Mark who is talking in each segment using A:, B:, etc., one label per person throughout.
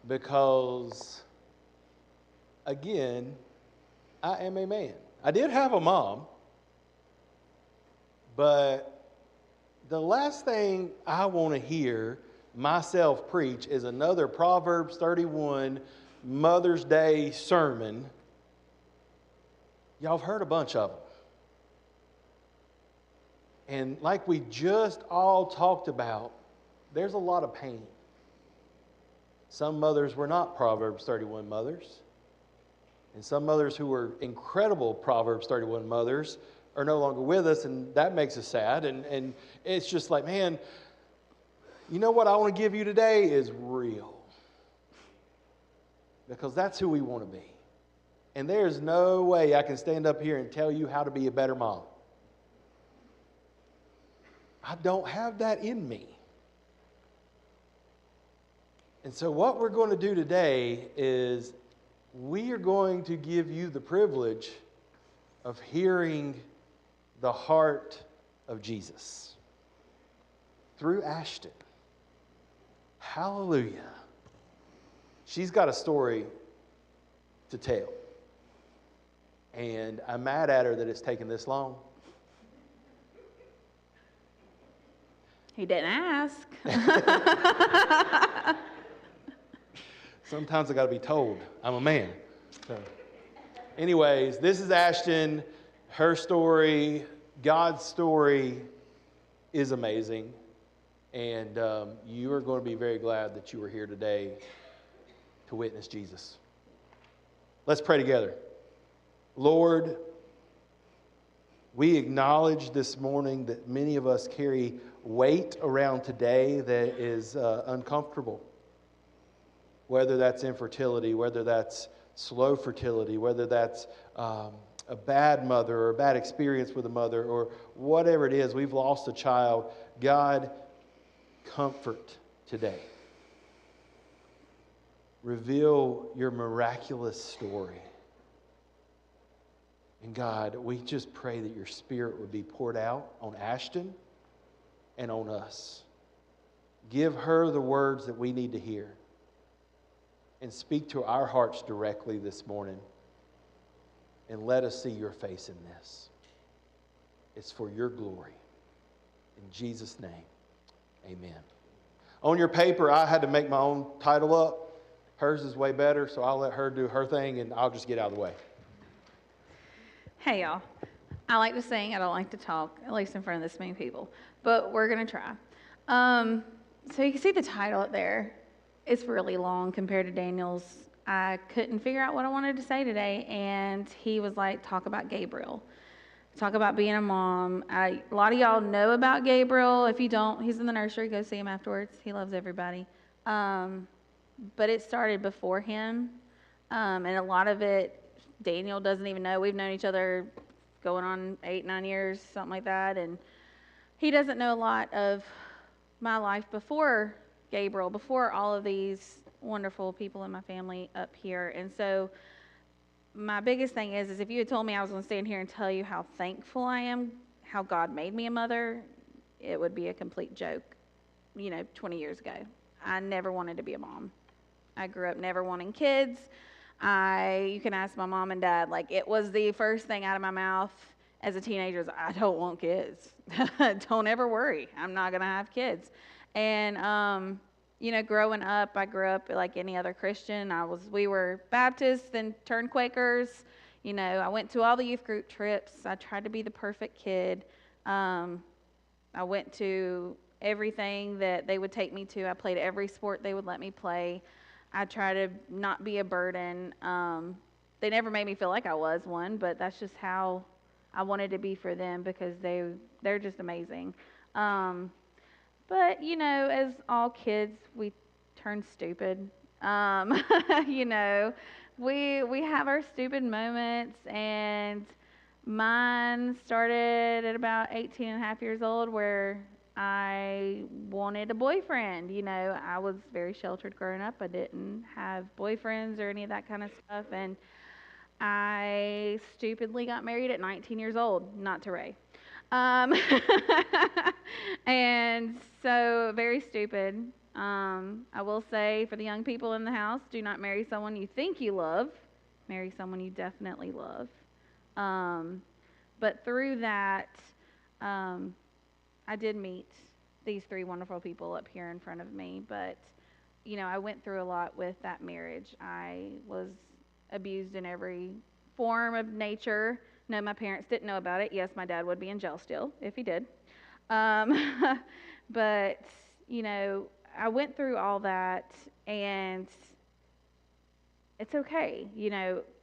A: because, again, I am a man. I did have a mom, but the last thing I want to hear myself preach is another Proverbs 31 Mother's Day sermon. Y'all have heard a bunch of them. And like we just all talked about, there's a lot of pain. Some mothers were not Proverbs 31 mothers. And some mothers who were incredible Proverbs 31 mothers are no longer with us, and that makes us sad. And it's just like, man, you know what I want to give you today is real. Because that's who we want to be. And there's no way I can stand up here and tell you how to be a better mom. I don't have that in me. And so what we're going to do today is we are going to give you the privilege of hearing the heart of Jesus through Ashton. Hallelujah. She's got a story to tell. And I'm mad at her that it's taken this long.
B: He didn't ask.
A: Sometimes I got to be told. I'm a man. So, anyways, this is Ashton. Her story, God's story, is amazing. And you are going to be very glad that you are here today to witness Jesus. Let's pray together. Lord, we acknowledge this morning that many of us carry weight around today that is uncomfortable. Whether that's infertility, whether that's slow fertility, whether that's a bad mother or a bad experience with a mother, or whatever it is, we've lost a child. God, comfort today. Reveal your miraculous story. And God, we just pray that your Spirit would be poured out on Ashton and on us. Give her the words that we need to hear. And speak to our hearts directly this morning. And let us see your face in this. It's for your glory. In Jesus' name, amen. On your paper, I had to make my own title up. Hers is way better, so I'll let her do her thing, and I'll just get out of the way.
B: Hey, y'all. I like to sing. I don't like to talk, at least in front of this many people. But we're going to try. So you can see the title up there. It's really long compared to Daniel's. I couldn't figure out what I wanted to say today, and he was like, talk about Gabriel. Talk about being a mom. A lot of y'all know about Gabriel. If you don't, he's in the nursery. Go see him afterwards. He loves everybody. But it started before him, and a lot of it Daniel doesn't even know. We've known each other going on 8-9 years, something like that, and he doesn't know a lot of my life before Gabriel, before all of these wonderful people in my family up here. And so my biggest thing is if you had told me I was going to stand here and tell you how thankful I am, how God made me a mother, it would be a complete joke, 20 years ago. I never wanted to be a mom. I grew up never wanting kids. You can ask my mom and dad, it was the first thing out of my mouth as a teenager is, I don't want kids. Don't ever worry. I'm not going to have kids. And, growing up, I grew up like any other Christian. We were Baptists, then turned Quakers. I went to all the youth group trips. I tried to be the perfect kid. I went to everything that they would take me to. I played every sport they would let me play. I tried to not be a burden. They never made me feel like I was one, but that's just how I wanted to be for them because they're just amazing. But, as all kids, we turn stupid. We have our stupid moments, and mine started at about 18 and a half years old where I wanted a boyfriend. I was very sheltered growing up. I didn't have boyfriends or any of that kind of stuff, and I stupidly got married at 19 years old, not to Ray. And so very stupid. I will say for the young people in the house, do not marry someone you think you love. Marry someone you definitely love. But through that, I did meet these three wonderful people up here in front of me. But, I went through a lot with that marriage. I was abused in every form of nature. No, my parents didn't know about it. Yes, my dad would be in jail still if he did. But, I went through all that, and it's okay.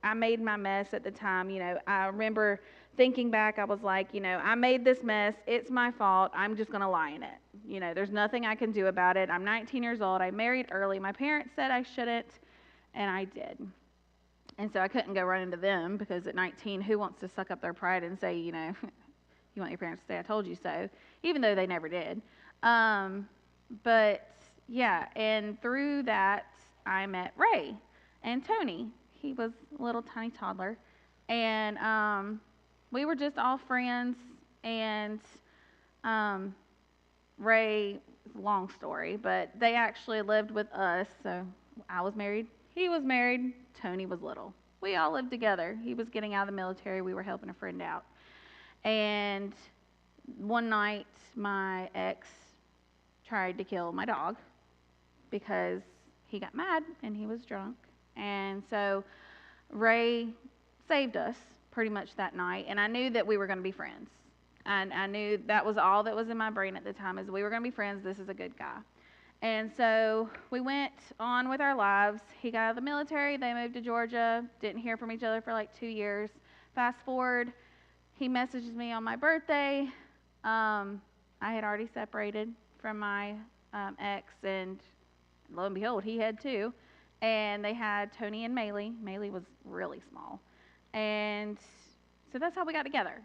B: I made my mess at the time. I remember thinking back, I was like, I made this mess. It's my fault. I'm just going to lie in it. There's nothing I can do about it. I'm 19 years old. I married early. My parents said I shouldn't, and I did. And so I couldn't go run into them because at 19, who wants to suck up their pride and say, you want your parents to say, I told you so, even though they never did. But yeah, and through that, I met Ray and Tony. He was a little tiny toddler. And we were just all friends. And Ray, long story, but they actually lived with us. So I was married, he was married, Tony was little. We all lived together. He was getting out of the military. We were helping a friend out. And one night, my ex tried to kill my dog because he got mad and he was drunk. And so Ray saved us pretty much that night. And I knew that we were going to be friends. And I knew that was all that was in my brain at the time, is we were going to be friends. This is a good guy. And so we went on with our lives. He got out of the military. They moved to Georgia. Didn't hear from each other for like 2 years. Fast forward, he messages me on my birthday. I had already separated from my ex, and lo and behold, he had too. And they had Tony and Maylee. Maylee was really small. And so that's how we got together.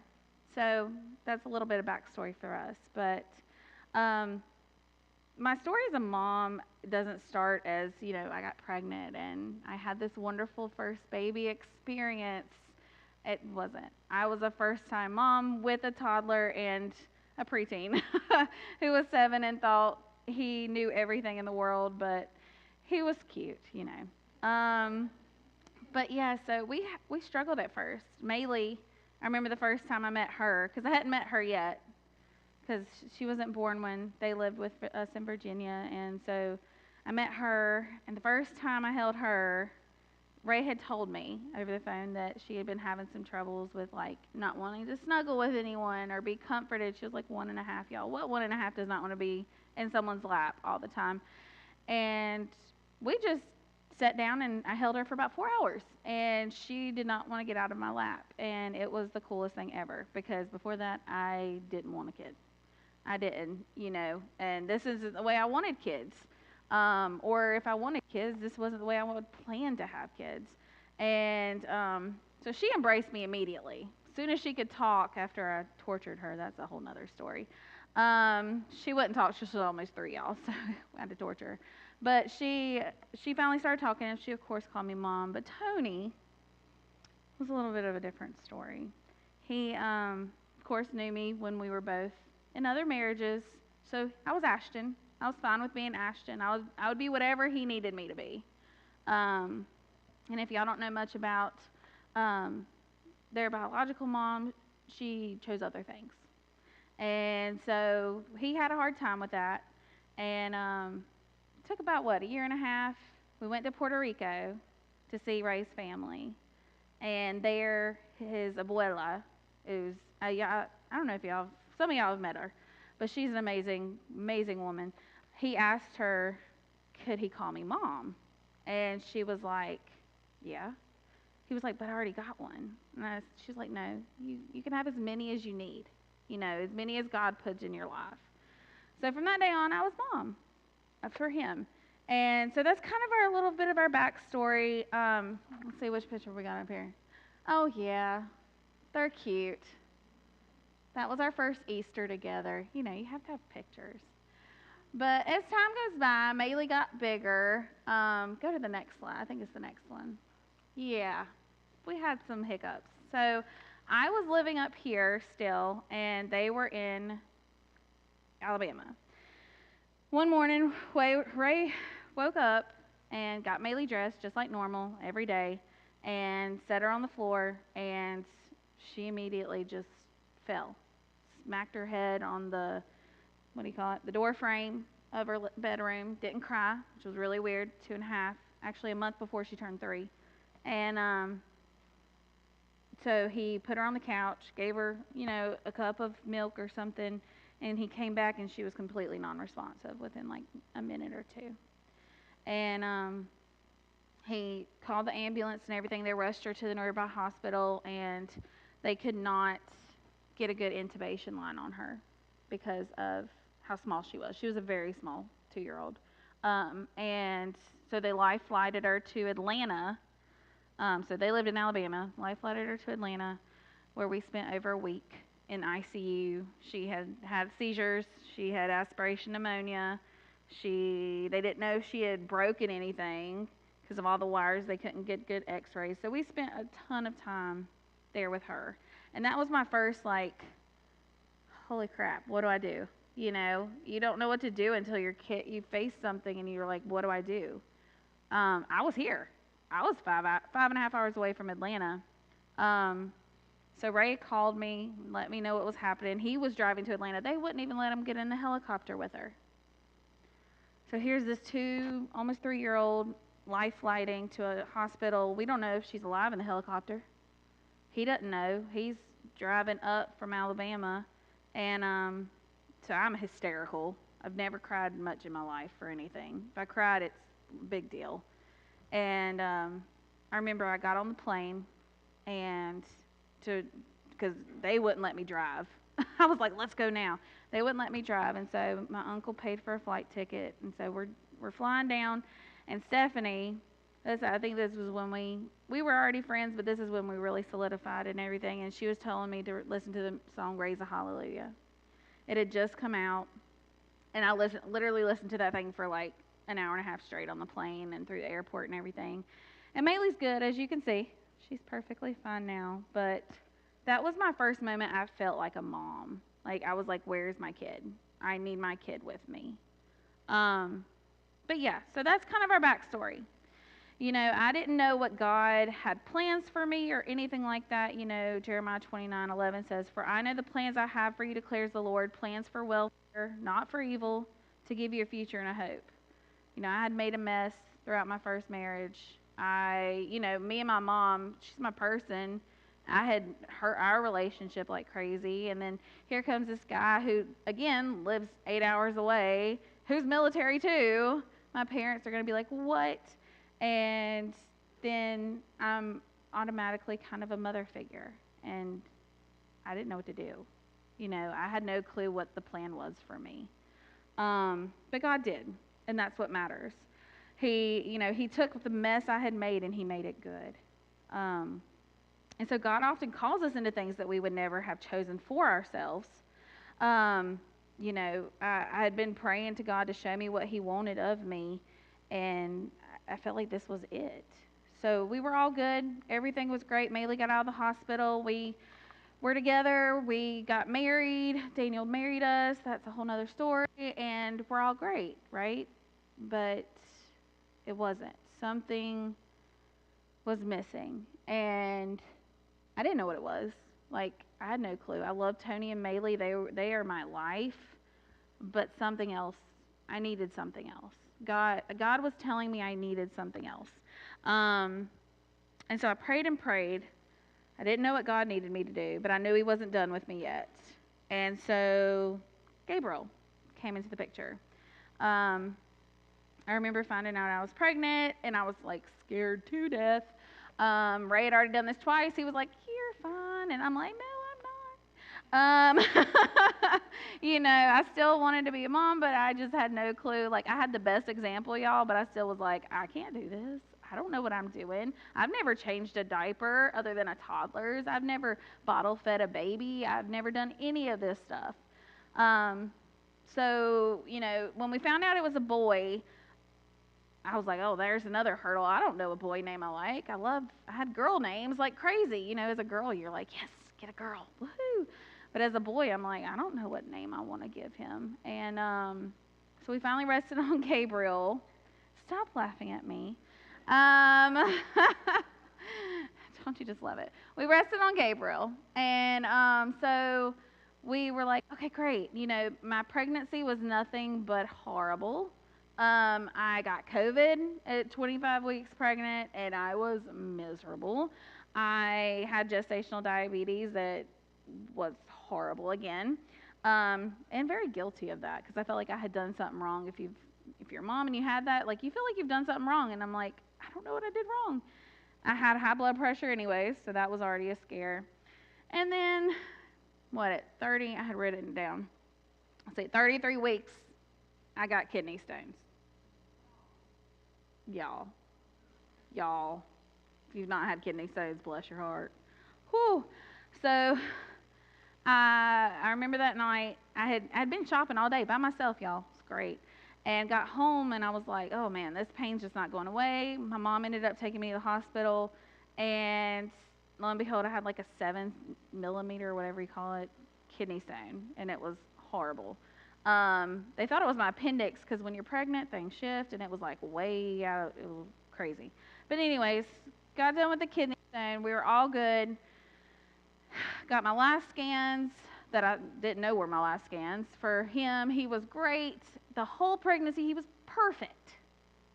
B: So that's a little bit of backstory for us. But my story as a mom doesn't start as, I got pregnant and I had this wonderful first baby experience. It wasn't. I was a first-time mom with a toddler and a preteen who was 7 and thought he knew everything in the world, but he was cute, But yeah, so we struggled at first. Maylee, I remember the first time I met her, because I hadn't met her yet, because she wasn't born when they lived with us in Virginia. And so I met her, and the first time I held her, Ray had told me over the phone that she had been having some troubles with, like, not wanting to snuggle with anyone or be comforted. She was like 1.5, y'all. What 1.5 does not want to be in someone's lap all the time? And we just sat down, and I held her for about 4 hours, and she did not want to get out of my lap. And it was the coolest thing ever, because before that, I didn't want a kid. I didn't, and this isn't the way I wanted kids. Or if I wanted kids, this wasn't the way I would plan to have kids. And so she embraced me immediately. As soon as she could talk after I tortured her, that's a whole nother story. She wouldn't talk. She was almost 3, y'all, so I had to torture her. But she finally started talking, and she, of course, called me Mom. But Tony was a little bit of a different story. He, of course, knew me when we were both in other marriages. So I was Ashton. I was fine with being Ashton. I would be whatever he needed me to be. And if y'all don't know much about their biological mom, she chose other things. And so he had a hard time with that. And it took about, 1.5 years. We went to Puerto Rico to see Ray's family. And there, his abuela, who's, I don't know if y'all, some of y'all have met her, but she's an amazing, amazing woman. He asked her, could he call me Mom? And she was like, yeah. He was like, but I already got one. And she was like, no, you can have as many as you need, as many as God puts in your life. So from that day on, I was Mom for him. And so that's kind of a little bit of our backstory. Let's see which picture we got up here. Oh, yeah, they're cute. That was our first Easter together. You have to have pictures. But as time goes by, Maylee got bigger. Go to the next slide. I think it's the next one. Yeah, we had some hiccups. So I was living up here still, and they were in Alabama. one morning, Ray woke up and got Maylee dressed just like normal every day and set her on the floor, and she immediately just fell. Smacked her head on the, what do you call it, the door frame of her bedroom. Didn't cry, which was really weird. 2.5, actually a month before she turned 3. And so he put her on the couch, gave her, a cup of milk or something, and he came back and she was completely non-responsive within like a minute or two. And he called the ambulance and everything. They rushed her to the nearby hospital, and they could not get a good intubation line on her because of how small she was. She was a very small 2-year-old. And so they life-flighted her to Atlanta. So they lived in Alabama. Life-flighted her to Atlanta, where we spent over a week in ICU. She had seizures. She had aspiration pneumonia. They didn't know she had broken anything because of all the wires. They couldn't get good x-rays. So we spent a ton of time there with her. And that was my first, like, holy crap, what do I do? You don't know what to do until you face something and you're like, what do I do? I was here. I was 5.5 hours away from Atlanta. So Ray called me, let me know what was happening. He was driving to Atlanta. They wouldn't even let him get in the helicopter with her. So here's this almost 3-year-old life flighting to a hospital. We don't know if she's alive in the helicopter. He doesn't know. He's driving up from Alabama, and so I'm hysterical. I've never cried much in my life for anything. If I cried, it's a big deal. And I remember I got on the plane, and because they wouldn't let me drive. I was like, let's go now. They wouldn't let me drive, and so my uncle paid for a flight ticket, and so we're flying down, and Stephanie, I think this was when we were already friends, but this is when we really solidified and everything, and she was telling me to listen to the song Raise a Hallelujah. It had just come out, and I literally listened to that thing for like an hour and a half straight on the plane and through the airport and everything. And Maylee's good, as you can see. She's perfectly fine now, but that was my first moment I felt like a mom. Like, I was like, where's my kid? I need my kid with me. But yeah, so that's kind of our backstory. I didn't know what God had plans for me or anything like that. Jeremiah 29:11 says, "For I know the plans I have for you, declares the Lord, plans for welfare, not for evil, to give you a future and a hope." I had made a mess throughout my first marriage. Me and my mom, she's my person. I had hurt our relationship like crazy. And then here comes this guy who, again, lives 8 hours away, who's military too. My parents are going to be like, what? And then I'm automatically kind of a mother figure. And I didn't know what to do. I had no clue what the plan was for me. But God did. And that's what matters. He took the mess I had made and he made it good. And so God often calls us into things that we would never have chosen for ourselves. I had been praying to God to show me what he wanted of me, and I felt like this was it. So we were all good. Everything was great. Maylee got out of the hospital. We were together. We got married. Daniel married us. That's a whole nother story. And we're all great, right? But it wasn't. Something was missing. And I didn't know what it was. Like, I had no clue. I love Tony and Maylee. They are my life. But something else. I needed something else. God was telling me I needed something else. And so I prayed and prayed. I didn't know what God needed me to do, but I knew he wasn't done with me yet. And so Gabriel came into the picture. I remember finding out I was pregnant, and I was like scared to death. Ray had already done this twice. He was like, "You're fine," and I'm like, "No, I'm not." I still wanted to be a mom, but I just had no clue. Like, I had the best example, y'all, but I still was like, I can't do this. I don't know what I'm doing. I've never changed a diaper other than a toddler's. I've never bottle fed a baby. I've never done any of this stuff. So, when we found out it was a boy, I was like, oh, there's another hurdle. I don't know a boy name I like. I had girl names like crazy. As a girl, you're like, yes, get a girl. Woohoo. But as a boy, I'm like, I don't know what name I want to give him. And So we finally rested on Gabriel. Stop laughing at me. Um, don't you just love it? We rested on Gabriel. And so we were like, okay, great. You know, my pregnancy was nothing but horrible. I got COVID at 25 weeks pregnant, and I was miserable. I had gestational diabetes that was horrible again, and very guilty of that because I felt like I had done something wrong. If you're a mom and you had that, like you feel like you've done something wrong, and I'm like, I don't know what I did wrong. I had high blood pressure anyways, so that was already a scare. And then, what, at 30, I had written it down. Let's see, 33 weeks, I got kidney stones. Y'all, if you've not had kidney stones, bless your heart. Whew. So, I remember that night, I'd been shopping all day by myself, y'all. It's great. And got home, and I was like, oh man, this pain's just not going away. My mom ended up taking me to the hospital, and lo and behold, I had like a 7 millimeter, or whatever you call it, kidney stone, and it was horrible. They thought it was my appendix because when you're pregnant, things shift, and it was like way out. It was crazy. But anyways, got done with the kidney stone. We were all good. Got my last scans that I didn't know were my last scans. For him, he was great. The whole pregnancy, he was perfect.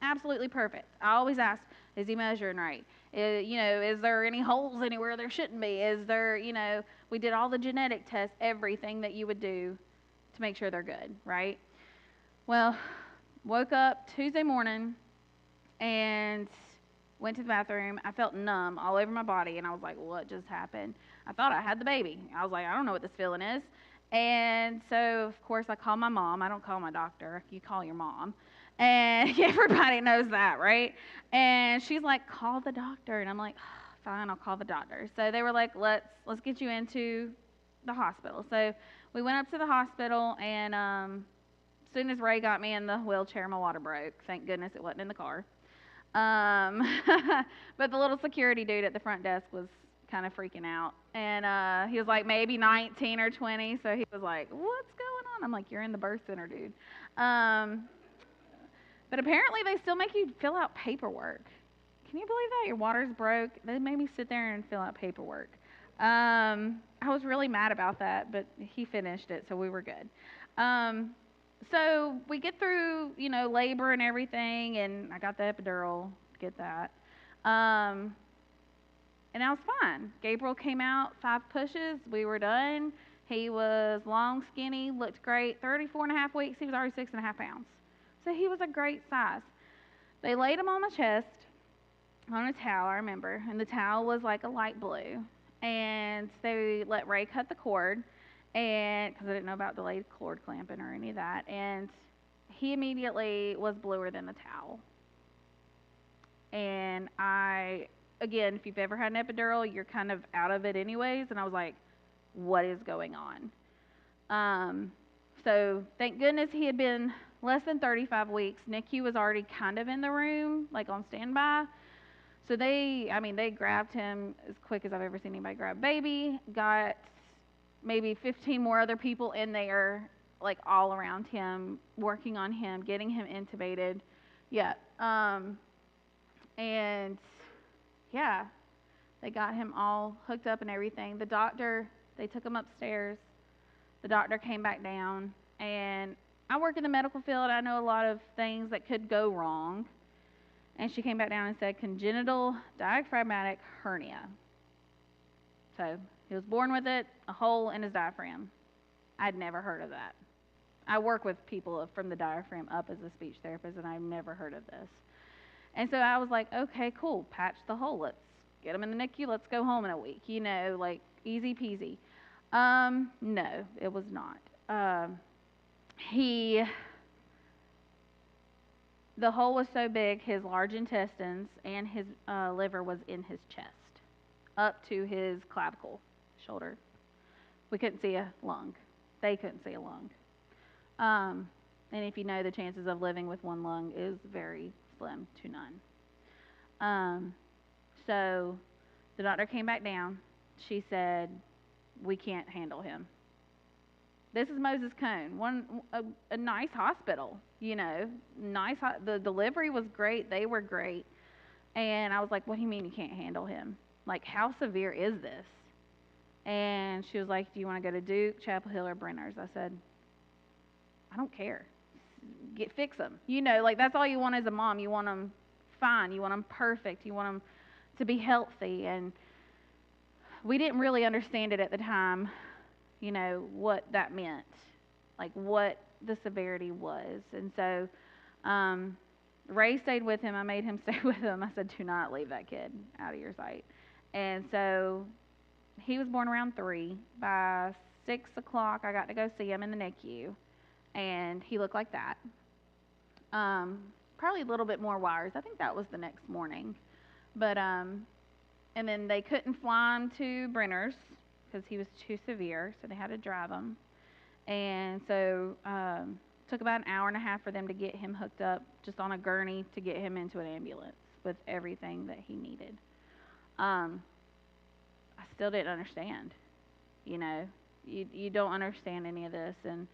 B: Absolutely perfect. I always ask, is he measuring right? Is there any holes anywhere there shouldn't be? Is there, we did all the genetic tests, everything that you would do to make sure they're good, right? Well, woke up Tuesday morning and went to the bathroom. I felt numb all over my body, and I was like, what just happened? I thought I had the baby. I was like, I don't know what this feeling is. And so, of course, I called my mom. I don't call my doctor. You call your mom. And everybody knows that, right? And she's like, call the doctor. And I'm like, fine, I'll call the doctor. So they were like, let's get you into the hospital. So we went up to the hospital, and as soon as Ray got me in the wheelchair, my water broke. Thank goodness it wasn't in the car. But the little security dude at the front desk was kind of freaking out. And he was like maybe 19 or 20, so he was like, what's going on? I'm like, you're in the birth center, dude. But apparently they still make you fill out paperwork. Can you believe that? Your water's broke. They made me sit there and fill out paperwork. I was really mad about that, but he finished it, so we were good. So we get through, labor and everything, and I got the epidural, get that. And I was fine. Gabriel came out, 5 pushes, we were done. He was long, skinny, looked great. 34 and a half weeks, he was already 6.5 pounds. So he was a great size. They laid him on my chest on a towel, I remember, and the towel was like a light blue. And they let Ray cut the cord, and because I didn't know about delayed cord clamping or any of that, and he immediately was bluer than the towel. And again, if you've ever had an epidural, you're kind of out of it anyways, and I was like, what is going on? So thank goodness he had been less than 35 weeks. NICU was already kind of in the room, like on standby. So they grabbed him as quick as I've ever seen anybody grab a baby, got maybe 15 more other people in there, like all around him, working on him, getting him intubated. Yeah. And yeah, they got him all hooked up and everything. They took him upstairs. The doctor came back down, and I work in the medical field. I know a lot of things that could go wrong. And she came back down and said congenital diaphragmatic hernia. So he was born with it, a hole in his diaphragm. I'd never heard of that. I work with people from the diaphragm up as a speech therapist, and I've never heard of this. And so I was like, okay, cool, patch the hole. Let's get him in the NICU. Let's go home in a week. Like easy peasy. No, it was not. The hole was so big, his large intestines and his liver was in his chest, up to his clavicle, shoulder. We couldn't see a lung. They couldn't see a lung. And if you know, the chances of living with one lung is very slim to none. So the doctor came back down. She said, we can't handle him. This is Moses Cone, a nice hospital, the delivery was great, they were great. And I was like, what do you mean you can't handle him? Like, how severe is this? And she was like, do you want to go to Duke, Chapel Hill, or Brenner's? I said, I don't care. Fix them. Like, that's all you want as a mom. You want them fine. You want them perfect. You want them to be healthy. And we didn't really understand it at the time, what that meant, like what the severity was. And so Ray stayed with him. I made him stay with him. I said, do not leave that kid out of your sight. And so he was born around 3. By 6 o'clock, I got to go see him in the NICU, and he looked like that. Probably a little bit more wires. I think that was the next morning. But, and then they couldn't fly him to Brenner's because he was too severe, so they had to drive him. And so took about an hour and a half for them to get him hooked up just on a gurney to get him into an ambulance with everything that he needed. I still didn't understand. You don't understand any of this. And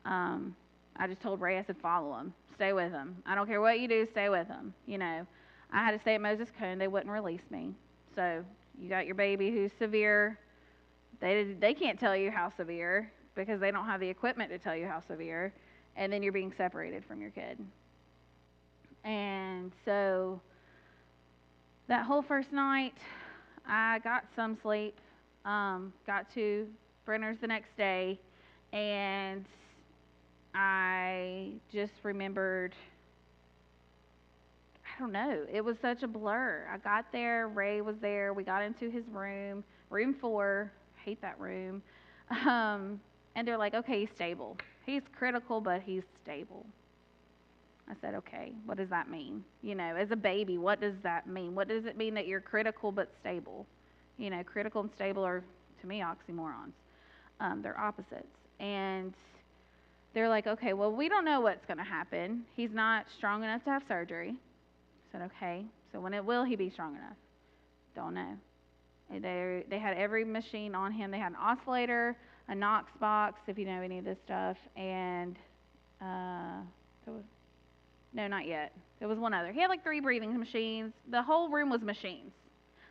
B: I just told Ray, I said, follow him, stay with him. I don't care what you do, stay with him. I had to stay at Moses Cone. They wouldn't release me. So you got your baby who's severe. They can't tell you how severe because they don't have the equipment to tell you how severe. And then you're being separated from your kid. And so that whole first night, I got some sleep, got to Brenner's the next day, and I just remembered, I don't know, it was such a blur. I got there, Ray was there, we got into his room, room 4, hate that room, and they're like, okay, he's stable. He's critical, but he's stable. I said, okay, what does that mean? As a baby, what does that mean? What does it mean that you're critical but stable? Critical and stable are, to me, oxymorons. They're opposites. And they're like, okay, well, we don't know what's going to happen. He's not strong enough to have surgery. I said, okay, so when will he be strong enough? Don't know. They had every machine on him. They had an oscillator, a Knox box, if you know any of this stuff, and no, not yet. There was one other. He had like 3 breathing machines. The whole room was machines.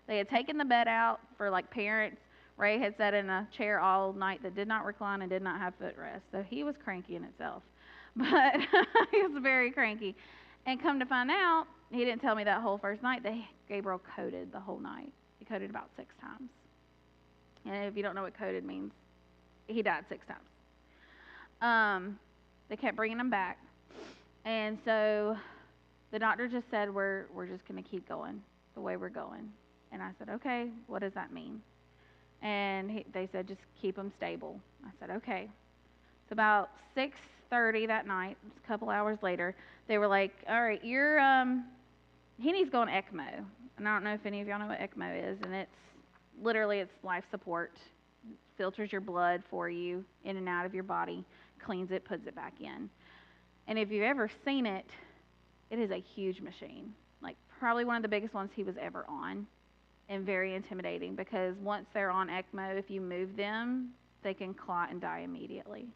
B: They had taken the bed out for like parents. Ray had sat in a chair all night that did not recline and did not have footrest. So he was cranky in itself. But he was very cranky. And come to find out, he didn't tell me that whole first night that Gabriel coded the whole night. He coded about 6 times. And if you don't know what coded means, he died 6 times. They kept bringing him back. And so the doctor just said, we're just going to keep going the way we're going. And I said, okay, what does that mean? And they said, just keep him stable. I said, okay. So about 6:30 that night, just a couple hours later, they were like, all right, he needs to go on ECMO. And I don't know if any of y'all know what ECMO is. And it's life support. It filters your blood for you in and out of your body, cleans it, puts it back in. And if you've ever seen it, it is a huge machine. Like probably one of the biggest ones he was ever on. And very intimidating because once they're on ECMO, if you move them, they can clot and die immediately.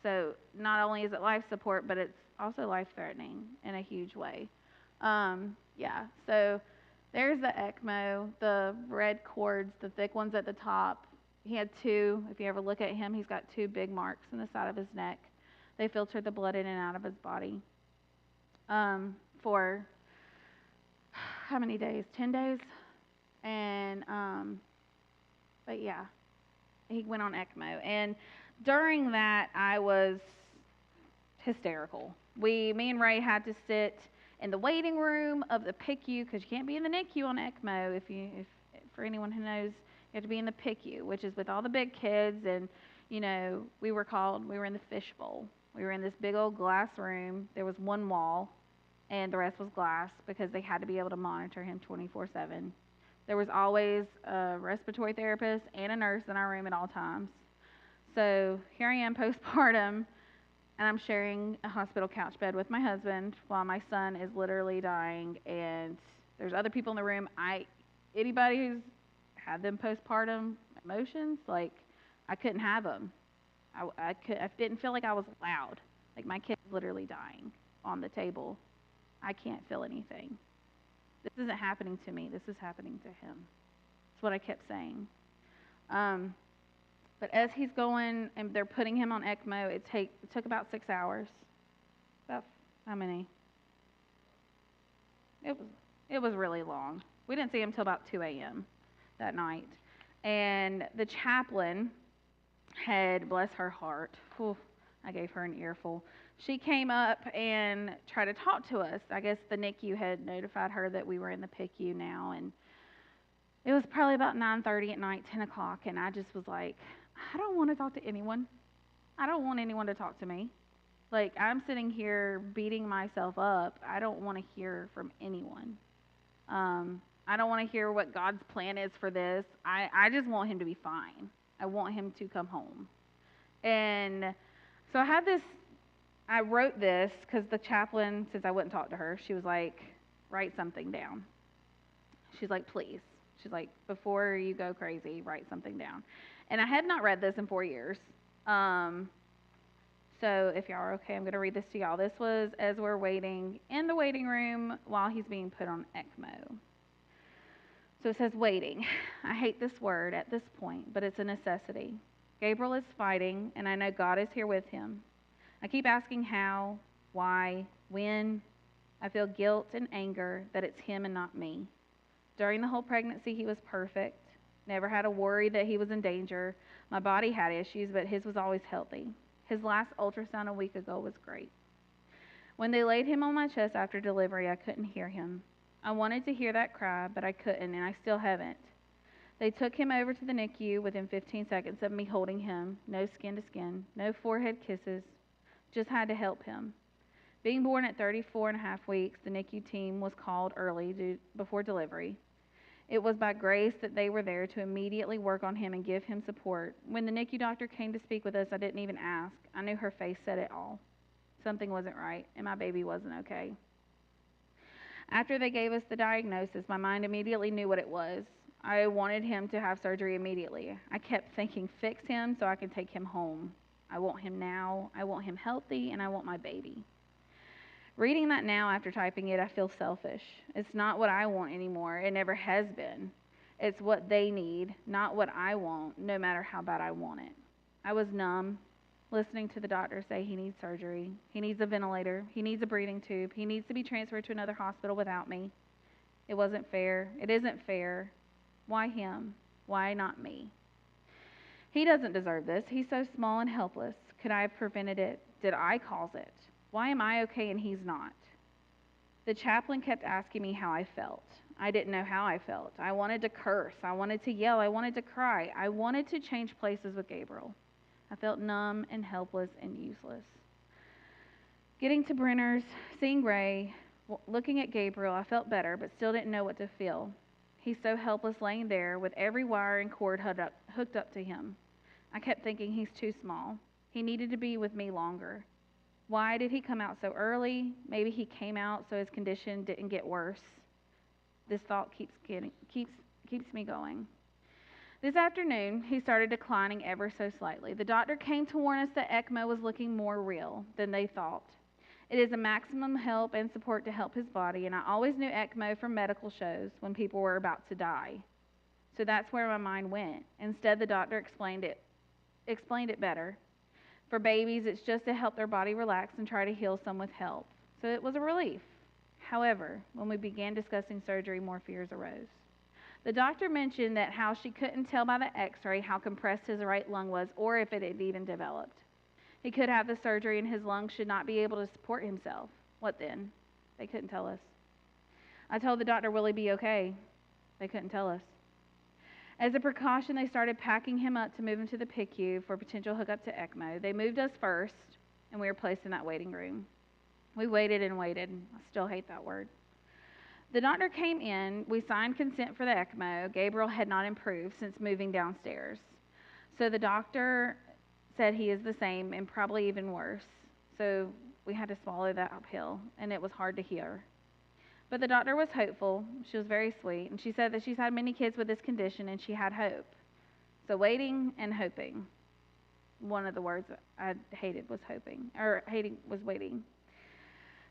B: So not only is it life support, but it's also life-threatening in a huge way. So there's the ECMO, the red cords, the thick ones at the top. He had 2. If you ever look at him, he's got 2 big marks in the side of his neck. They filtered the blood in and out of his body for how many days? 10 days? And, but yeah, he went on ECMO. And during that, I was hysterical. Me and Ray had to sit in the waiting room of the PICU because you can't be in the NICU on ECMO. If for anyone who knows, you have to be in the PICU, which is with all the big kids. And, we were in the fishbowl. We were in this big old glass room. There was one wall, and the rest was glass because they had to be able to monitor him 24/7. There was always a respiratory therapist and a nurse in our room at all times. So here I am postpartum, and I'm sharing a hospital couch bed with my husband while my son is literally dying, and there's other people in the room. Anybody who's had them postpartum emotions, like, I couldn't have them. I didn't feel like I was loud. Like my kid's literally dying on the table. I can't feel anything. This isn't happening to me. This is happening to him. That's what I kept saying. But as he's going and they're putting him on ECMO, it took about 6 hours. About how many? It was really long. We didn't see him till about 2 a.m. that night. And the chaplain had, bless her heart, I gave her an earful. She came up and tried to talk to us. I guess the NICU had notified her that we were in the PICU now, and it was probably about 9:30 at night, 10 o'clock, and I just was like, I don't want to talk to anyone. I don't want anyone to talk to me. Like, I'm sitting here beating myself up. I don't want to hear from anyone. I don't want to hear what God's plan is for this. I just want him to be fine. I want him to come home. And so I wrote this because the chaplain, since I wouldn't talk to her, she was like, write something down. She's like, please. She's like, before you go crazy, write something down. And I had not read this in 4 years. So if y'all are okay, I'm going to read this to y'all. This was as we're waiting in the waiting room while he's being put on ECMO. So it says waiting. I hate this word at this point, but it's a necessity. Gabriel is fighting, and I know God is here with him. I keep asking how, why, when. I feel guilt and anger that it's him and not me. During the whole pregnancy, he was perfect. Never had a worry that he was in danger. My body had issues, but his was always healthy. His last ultrasound a week ago was great. When they laid him on my chest after delivery, I couldn't hear him. I wanted to hear that cry, but I couldn't, and I still haven't. They took him over to the NICU within 15 seconds of me holding him. No skin to skin, no forehead kisses. Just had to help him. Being born at 34 and a half weeks, the NICU team was called early before delivery. It was by grace that they were there to immediately work on him and give him support. When the NICU doctor came to speak with us, I didn't even ask. I knew her face said it all. Something wasn't right, and my baby wasn't okay. After they gave us the diagnosis, my mind immediately knew what it was. I wanted him to have surgery immediately. I kept thinking, fix him so I can take him home. I want him now, I want him healthy, and I want my baby. Reading that now after typing it, I feel selfish. It's not what I want anymore. It never has been. It's what they need, not what I want, no matter how bad I want it. I was numb, listening to the doctor say he needs surgery, he needs a ventilator, he needs a breathing tube, he needs to be transferred to another hospital without me. It wasn't fair. It isn't fair. Why him? Why not me? He doesn't deserve this. He's so small and helpless. Could I have prevented it? Did I cause it? Why am I okay and he's not? The chaplain kept asking me how I felt. I didn't know how I felt. I wanted to curse. I wanted to yell. I wanted to cry. I wanted to change places with Gabriel. I felt numb and helpless and useless. Getting to Brenner's, seeing Ray, looking at Gabriel, I felt better, but still didn't know what to feel. He's so helpless laying there with every wire and cord hooked up to him. I kept thinking he's too small. He needed to be with me longer. Why did he come out so early? Maybe he came out so his condition didn't get worse. This thought keeps me going. This afternoon, he started declining ever so slightly. The doctor came to warn us that ECMO was looking more real than they thought. It is a maximum help and support to help his body, and I always knew ECMO from medical shows when people were about to die. So that's where my mind went. Instead, the doctor explained it better. For babies, it's just to help their body relax and try to heal some with help. So it was a relief. However, when we began discussing surgery, more fears arose. The doctor mentioned that how she couldn't tell by the x-ray how compressed his right lung was or if it had even developed. He could have the surgery and his lungs should not be able to support himself. What then? They couldn't tell us. I told the doctor, will he be okay? They couldn't tell us. As a precaution, they started packing him up to move him to the PICU for potential hookup to ECMO. They moved us first, and we were placed in that waiting room. We waited and waited. I still hate that word. The doctor came in. We signed consent for the ECMO. Gabriel had not improved since moving downstairs. So the doctor said he is the same and probably even worse. So we had to swallow that uphill, and it was hard to hear. But the doctor was hopeful. She was very sweet, and she said that she's had many kids with this condition, and she had hope. So waiting and hoping. one of the words I hated was hoping, or hating was waiting.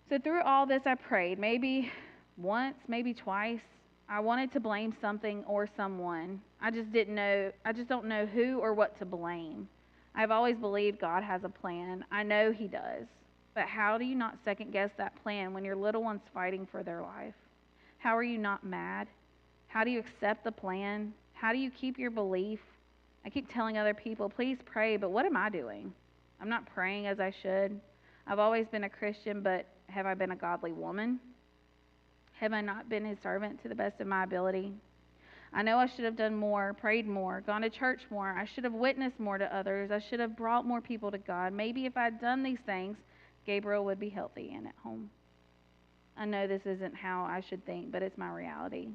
B: So through all this, I prayed, maybe once, maybe twice. I wanted to blame something or someone. I just didn't know, I just don't know who or what to blame. I've always believed God has a plan. I know He does. But how do you not second guess that plan when your little one's fighting for their life? How are you not mad? How do you accept the plan? How do you keep your belief? I keep telling other people, please pray, but what am I doing? I'm not praying as I should. I've always been a Christian, but have I been a godly woman? Have I not been His servant to the best of my ability? I know I should have done more, prayed more, gone to church more. I should have witnessed more to others. I should have brought more people to God. Maybe if I'd done these things, Gabriel would be healthy and at home. I know this isn't how I should think, but it's my reality.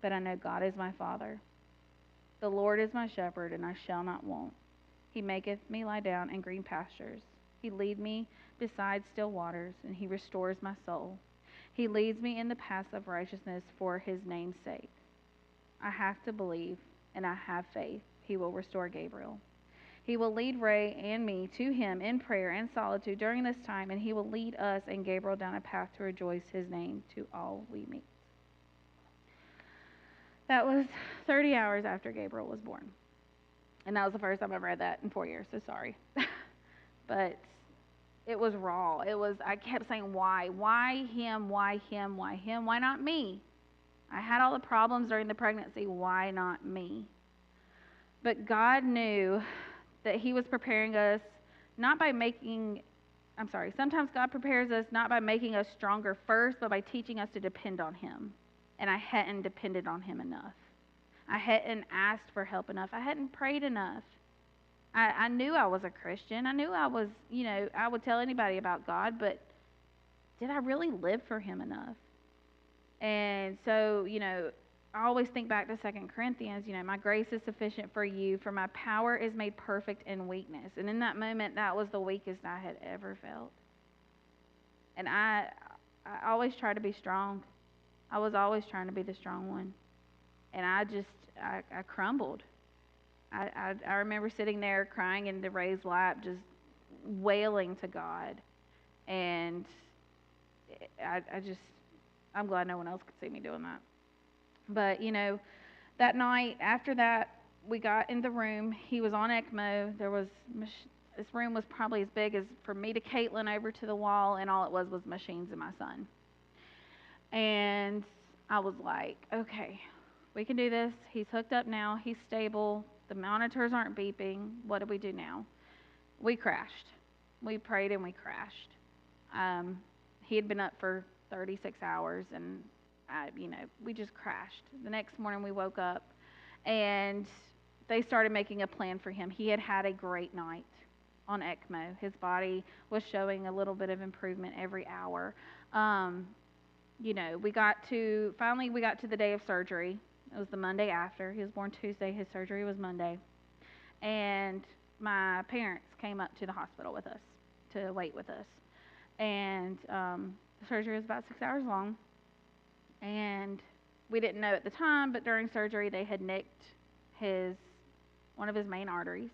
B: But I know God is my Father. The Lord is my shepherd, and I shall not want. He maketh me lie down in green pastures. He lead me beside still waters, and He restores my soul. He leads me in the paths of righteousness for His name's sake. I have to believe, and I have faith. He will restore Gabriel. He will lead Ray and me to Him in prayer and solitude during this time, and He will lead us and Gabriel down a path to rejoice His name to all we meet. That was 30 hours after Gabriel was born. And that was the first time I've read that in 4 years, so sorry. But it was raw. I kept saying, why? Why him? Why him? Why him? Why not me? I had all the problems during the pregnancy. Why not me? But God knew that He was preparing us not by sometimes God prepares us not by making us stronger first, but by teaching us to depend on Him. And I hadn't depended on Him enough. I hadn't asked for help enough. I hadn't prayed enough. I knew I was a Christian. I knew I was, I would tell anybody about God, but did I really live for Him enough? And so, I always think back to 2 Corinthians, my grace is sufficient for you, for my power is made perfect in weakness. And in that moment, that was the weakest I had ever felt. And I always tried to be strong. I was always trying to be the strong one. And I crumbled. I remember sitting there crying into Ray's lap, just wailing to God. And I'm glad no one else could see me doing that. But, that night, after that, we got in the room. He was on ECMO. This room was probably as big as for me to Caitlin over to the wall, and all it was machines and my son. And I was like, okay, we can do this. He's hooked up now. He's stable. The monitors aren't beeping. What do we do now? We crashed. We prayed and we crashed. He had been up for 36 hours, and we just crashed. The next morning we woke up, and they started making a plan for him. He had had a great night on ECMO. His body was showing a little bit of improvement every hour. We got to the day of surgery. It was the Monday after. He was born Tuesday. His surgery was Monday. And my parents came up to the hospital with us to wait with us. And the surgery was about 6 hours long. And we didn't know at the time, but during surgery they had nicked one of his main arteries.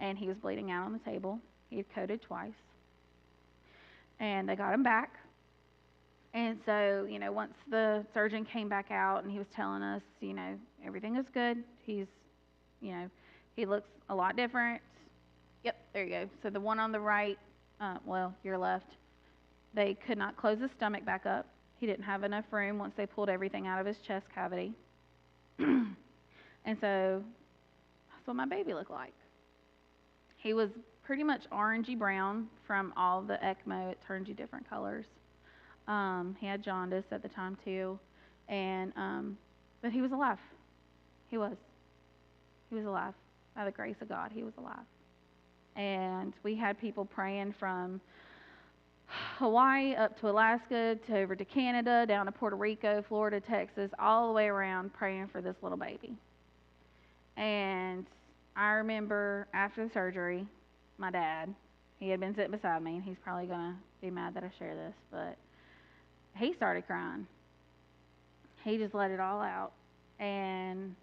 B: And he was bleeding out on the table. He had coded twice. And they got him back. And so, once the surgeon came back out and he was telling us, everything is good. He looks a lot different. Yep, there you go. So the one on the right, your left, they could not close his stomach back up. He didn't have enough room once they pulled everything out of his chest cavity. And so that's what my baby looked like. He was pretty much orangey brown from all the ECMO. It turns you different colors. He had jaundice at the time too, and but he was alive. He was alive. By the grace of God, he was alive. And we had people praying from Hawaii up to Alaska, to over to Canada, down to Puerto Rico, Florida, Texas, all the way around praying for this little baby. And I remember after the surgery, my dad, he had been sitting beside me, and he's probably going to be mad that I share this, but he started crying. He just let it all out. And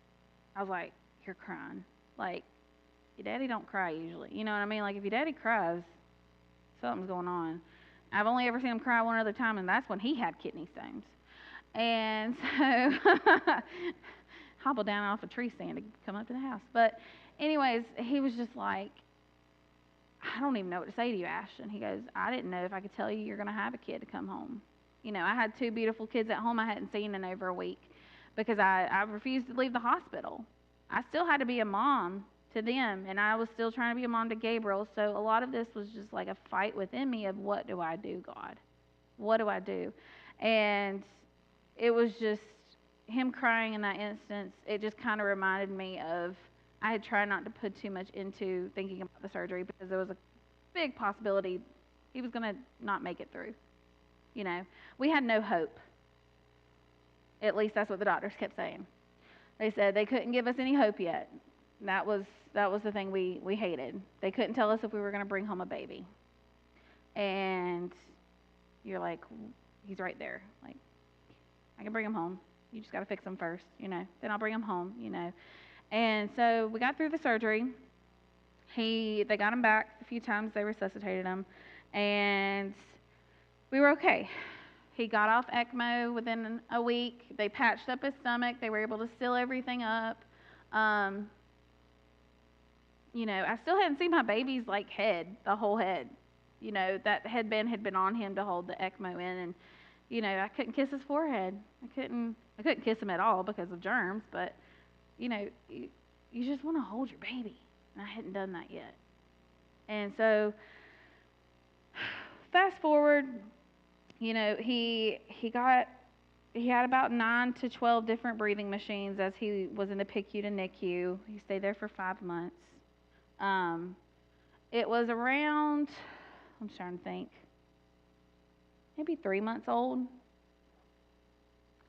B: I was like, you're crying. Like, Your daddy don't cry usually. You know what I mean? Like, if your daddy cries, something's going on. I've only ever seen him cry one other time, and that's when he had kidney stones. And so, hobbled down off a tree stand to come up to the house. But, anyways, he was just like, I don't even know what to say to you, Ashton. He goes, I didn't know if I could tell you you're going to have a kid to come home. You know, I had 2 beautiful kids at home I hadn't seen in over a week because I refused to leave the hospital. I still had to be a mom to them, and I was still trying to be a mom to Gabriel. So a lot of this was just like a fight within me of, what do I do, God? What do I do? And it was just him crying in that instance. It just kind of reminded me of, I had tried not to put too much into thinking about the surgery because there was a big possibility he was going to not make it through. You know, we had no hope. At least that's what the doctors kept saying. They said they couldn't give us any hope yet. That was the thing we hated. They couldn't tell us if we were going to bring home a baby. And you're like, he's right there. Like, I can bring him home. You just got to fix him first, you know. Then I'll bring him home, you know. And so we got through the surgery. They got him back a few times. They resuscitated him, and we were okay. He got off ECMO within a week. They patched up his stomach. They were able to seal everything up. You know, I still hadn't seen my baby's like head, the whole head. You know, that headband had been on him to hold the ECMO in, and you know, I couldn't kiss his forehead. I couldn't kiss him at all because of germs, but you know, you just want to hold your baby, and I hadn't done that yet. And so, fast forward, you know, he had about 9 to 12 different breathing machines as he was in the PICU to NICU. He stayed there for 5 months. It was around, I'm trying to think, maybe 3 months old.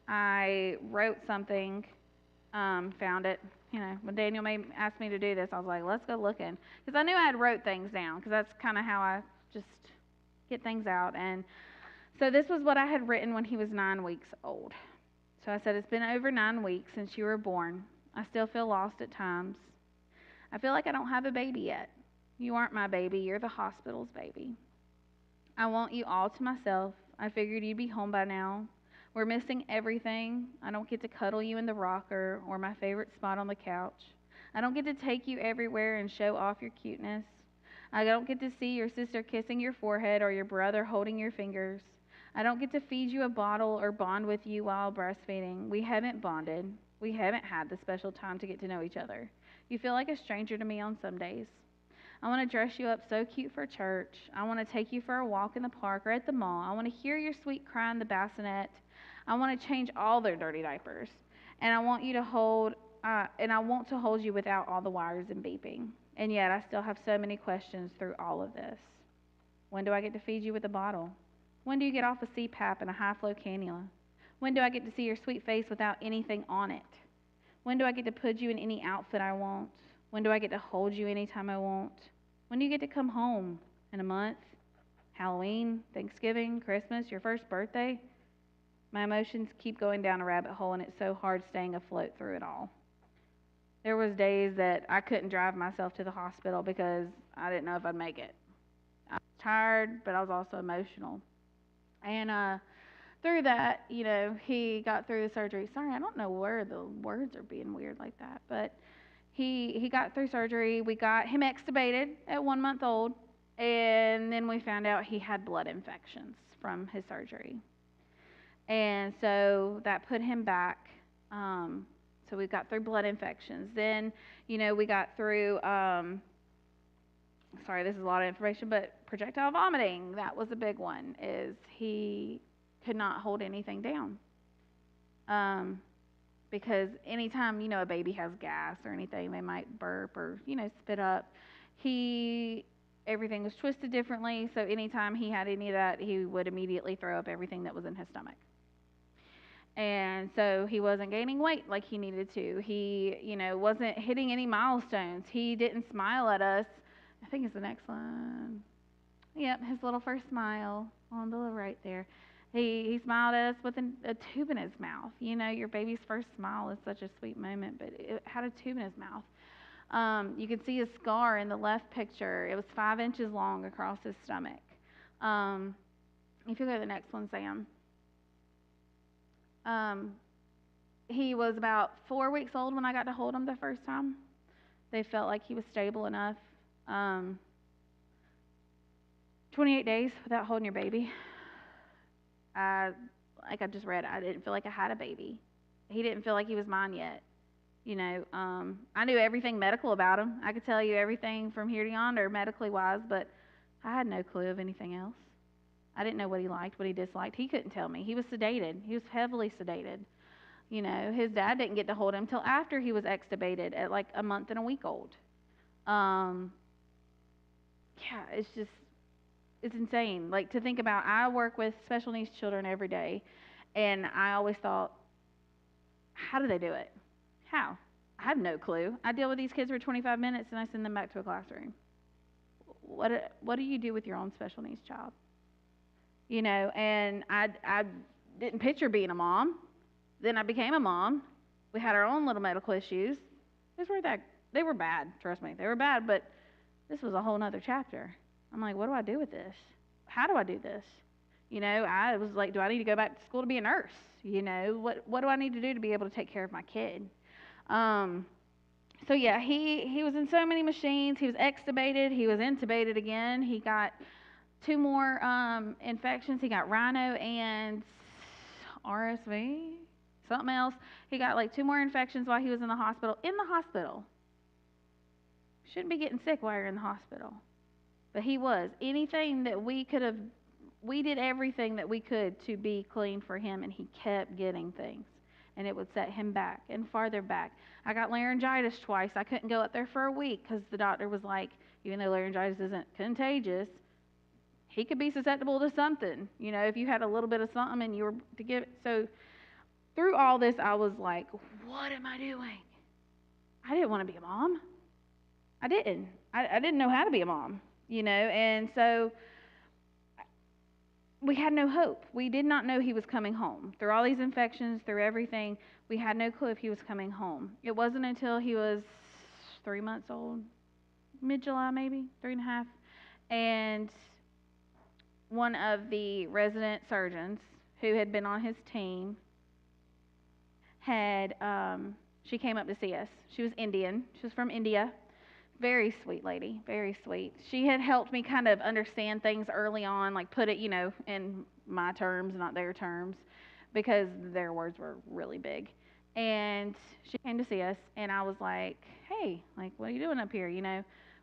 B: I wrote something, found it. You know, when Daniel asked me to do this, I was like, let's go looking. Because I knew I had wrote things down, because that's kind of how I just get things out. And so this was what I had written when he was 9 weeks old. So I said, it's been over 9 weeks since you were born. I still feel lost at times. I feel like I don't have a baby yet. You aren't my baby. You're the hospital's baby. I want you all to myself. I figured you'd be home by now. We're missing everything. I don't get to cuddle you in the rocker or my favorite spot on the couch. I don't get to take you everywhere and show off your cuteness. I don't get to see your sister kissing your forehead or your brother holding your fingers. I don't get to feed you a bottle or bond with you while breastfeeding. We haven't bonded. We haven't had the special time to get to know each other. You feel like a stranger to me on some days. I want to dress you up so cute for church. I want to take you for a walk in the park or at the mall. I want to hear your sweet cry in the bassinet. I want to change all their dirty diapers. And I want to hold you without all the wires and beeping. And yet I still have so many questions through all of this. When do I get to feed you with a bottle? When do you get off a CPAP and a high-flow cannula? When do I get to see your sweet face without anything on it? When do I get to put you in any outfit I want? When do I get to hold you anytime I want? When do you get to come home? In a month? Halloween? Thanksgiving? Christmas? Your first birthday? My emotions keep going down a rabbit hole, and it's so hard staying afloat through it all. There was days that I couldn't drive myself to the hospital because I didn't know if I'd make it. I was tired, but I was also emotional. And through that, you know, he got through the surgery. Sorry, I don't know where the words are being weird like that, but he got through surgery. We got him extubated at 1 month old, and then we found out he had blood infections from his surgery. And so that put him back. So we got through blood infections. Then, you know, we got through, sorry, this is a lot of information, but projectile vomiting, that was a big one, is he could not hold anything down. Because anytime, you know, a baby has gas or anything, they might burp or, you know, spit up. Everything was twisted differently, so anytime he had any of that, he would immediately throw up everything that was in his stomach. And so he wasn't gaining weight like he needed to. He, you know, wasn't hitting any milestones. He didn't smile at us. I think it's the next one. Yep, his little first smile on the right there. He smiled at us with a tube in his mouth. You know, your baby's first smile is such a sweet moment, but it had a tube in his mouth. You can see a scar in the left picture. It was 5 inches long across his stomach. If you go to the next one, Sam. He was about 4 weeks old when I got to hold him the first time. They felt like he was stable enough. 28 days without holding your baby. Like I just read, I didn't feel like I had a baby. He didn't feel like he was mine yet. I knew everything medical about him. I could tell you everything from here to yonder, medically wise, but I had no clue of anything else. I didn't know what he liked, what he disliked. He couldn't tell me. He was sedated. He was heavily sedated. His dad didn't get to hold him until after he was extubated at like a month and a week old. It's insane. Like, to think about, I work with special needs children every day, and I always thought, how do they do it? How? I have no clue. I deal with these kids for 25 minutes and I send them back to a classroom. What do you do with your own special needs child? And I didn't picture being a mom. Then I became a mom. We had our own little medical issues. They were bad, trust me. They were bad, but this was a whole nother chapter. I'm like, what do I do with this? How do I do this? I was like, do I need to go back to school to be a nurse? What do I need to do to be able to take care of my kid? So yeah, he was in so many machines. He was extubated. He was intubated again. He got 2 more infections. He got rhino and RSV, something else. He got like 2 more infections while he was in the hospital. In the hospital. Shouldn't be getting sick while you're in the hospital. But he was. Anything that we did everything that we could to be clean for him, and he kept getting things. And it would set him back and farther back. I got laryngitis twice. I couldn't go up there for a week because the doctor was like, even though laryngitis isn't contagious, he could be susceptible to something. If you had a little bit of something and you were to give it. So through all this, I was like, what am I doing? I didn't want to be a mom. I didn't. I didn't know how to be a mom, and so we had no hope. We did not know he was coming home. Through all these infections, through everything, we had no clue if he was coming home. It wasn't until he was 3 months old, mid-July maybe, 3.5, and one of the resident surgeons who had been on his team she came up to see us. She was Indian. She was from India. Very sweet lady, very sweet. She had helped me kind of understand things early on, like put it, in my terms, not their terms, because their words were really big. And she came to see us, and I was like, hey, like, what are you doing up here?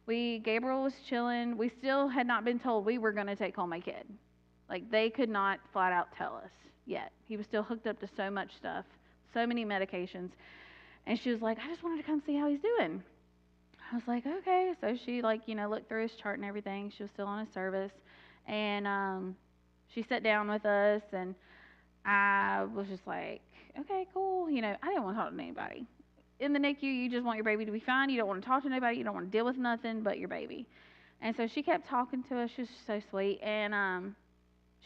B: Gabriel was chilling. We still had not been told we were going to take home my kid. Like, they could not flat out tell us yet. He was still hooked up to so much stuff, so many medications. And she was like, I just wanted to come see how he's doing. I was like, okay. So she looked through his chart and everything. She was still on his service. And she sat down with us, and I was just like, okay, cool. I didn't want to talk to anybody. In the NICU, you just want your baby to be fine. You don't want to talk to nobody. You don't want to deal with nothing but your baby. And so she kept talking to us. She was so sweet. And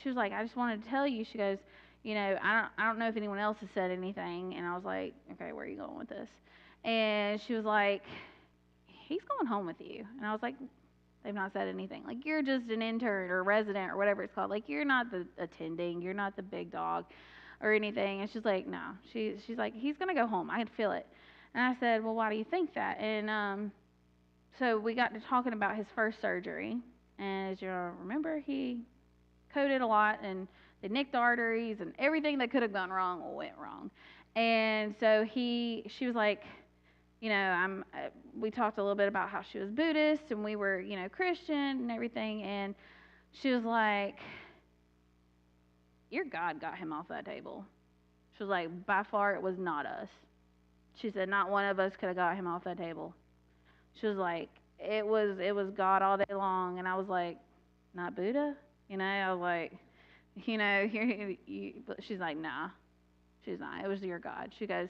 B: she was like, I just wanted to tell you. She goes, I don't know if anyone else has said anything. And I was like, okay, where are you going with this? And she was like, he's going home with you. And I was like, they've not said anything. Like, you're just an intern or resident or whatever it's called. Like, you're not the attending. You're not the big dog or anything. And she's like, no. She's like, he's going to go home. I can feel it. And I said, well, why do you think that? And so we got to talking about his first surgery. And as you remember, he coded a lot, and they nicked arteries, and everything that could have gone wrong went wrong. And so she was like, we talked a little bit about how she was Buddhist and we were, Christian and everything. And she was like, your God got him off that table. She was like, by far it was not us. She said, not one of us could have got him off that table. She was like, it was God all day long. And I was like, not Buddha? I was like, but she's like, nah, she's not. It was your God. She goes,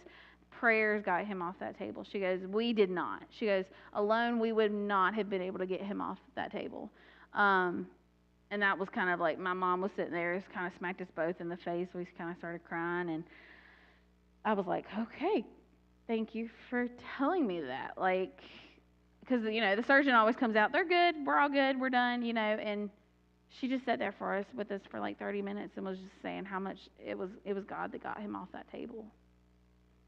B: prayers got him off that table. She goes, we did not. She goes, alone we would not have been able to get him off that table. And that was kind of like, my mom was sitting there, kind of smacked us both in the face. We kind of started crying, and I was like, okay, thank you for telling me that. Like, because, the surgeon always comes out, they're good, we're all good, we're done, and she just sat there with us for like 30 minutes and was just saying how much it was God that got him off that table.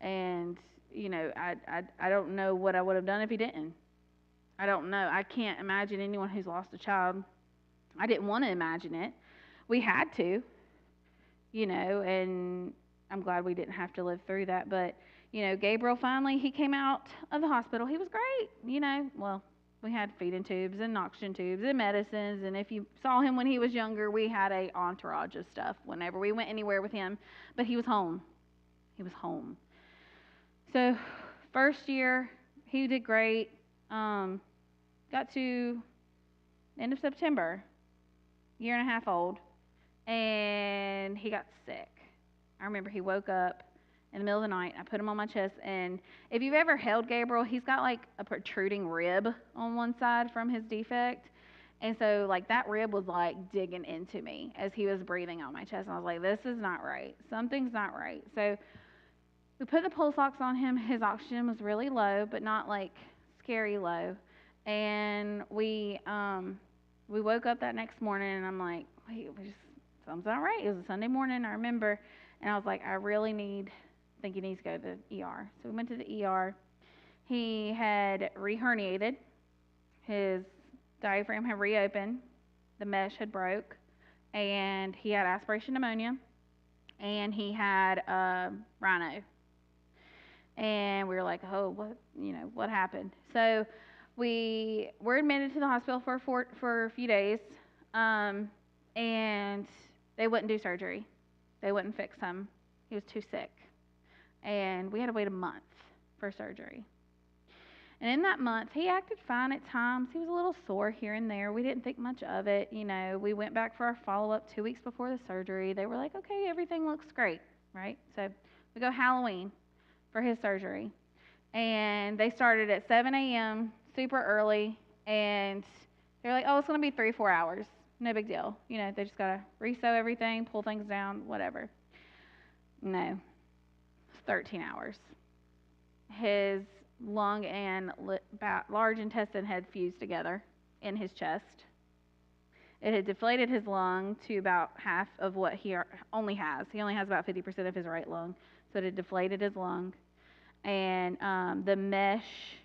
B: And, I don't know what I would have done if he didn't. I don't know. I can't imagine anyone who's lost a child. I didn't want to imagine it. We had to, and I'm glad we didn't have to live through that. But, Gabriel finally, he came out of the hospital. He was great, well, we had feeding tubes and oxygen tubes and medicines. And if you saw him when he was younger, we had an entourage of stuff whenever we went anywhere with him. But he was home. He was home. So first year, he did great. Got to end of September, year and a half old, and he got sick. I remember he woke up in the middle of the night. I put him on my chest, and if you've ever held Gabriel, he's got like a protruding rib on one side from his defect. And so like that rib was like digging into me as he was breathing on my chest. And I was like, this is not right. Something's not right. So we put the pulse ox on him. His oxygen was really low, but not like scary low. And we woke up that next morning, and I'm like, wait, something's not right. It was a Sunday morning, I remember. And I was like, I think he needs to go to the ER. So we went to the ER. He had re-herniated. His diaphragm had reopened. The mesh had broke. And he had aspiration pneumonia. And he had rhino. And we were like, oh, what happened? So we were admitted to the hospital for a few days. And they wouldn't do surgery. They wouldn't fix him. He was too sick. And we had to wait a month for surgery. And in that month, he acted fine at times. He was a little sore here and there. We didn't think much of it. We went back for our follow-up 2 weeks before the surgery. They were like, okay, everything looks great, right? So we go Halloween for his surgery. And they started at 7 a.m., super early. And they're like, oh, it's going to be 3-4 hours. No big deal. They just got to re-sew everything, pull things down, whatever. No. 13 hours. His lung and large intestine had fused together in his chest. It had deflated his lung to about half of what he only has. He only has about 50% of his right lung. So it had deflated his lung. And the mesh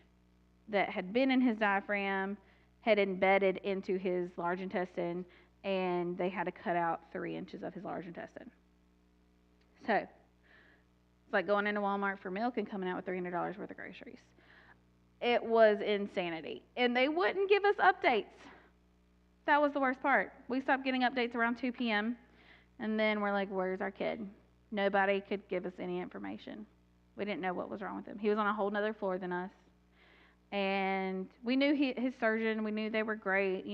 B: that had been in his diaphragm had embedded into his large intestine, and they had to cut out 3 inches of his large intestine. So it's like going into Walmart for milk and coming out with $300 worth of groceries. It was insanity. And they wouldn't give us updates. That was the worst part. We stopped getting updates around 2 p.m. And then we're like, where's our kid? Nobody could give us any information. We didn't know what was wrong with him. He was on a whole nother floor than us. And we knew his surgeon. We knew they were great,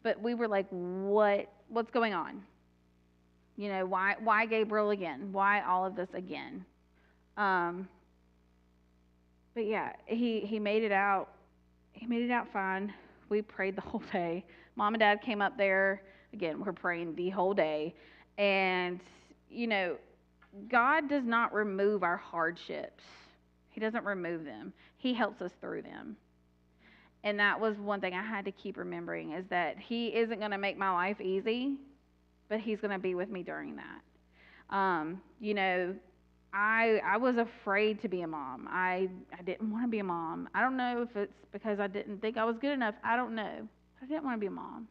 B: But we were like, what's going on? Why Gabriel again? Why all of this again? But yeah, he made it out. He made it out fine. We prayed the whole day. Mom and Dad came up there. Again, we're praying the whole day. And, God does not remove our hardships. He doesn't remove them. He helps us through them. And that was one thing I had to keep remembering, is that He isn't going to make my life easy, but He's going to be with me during that. I was afraid to be a mom. I didn't want to be a mom. I don't know if it's because I didn't think I was good enough. I don't know. I didn't want to be a mom.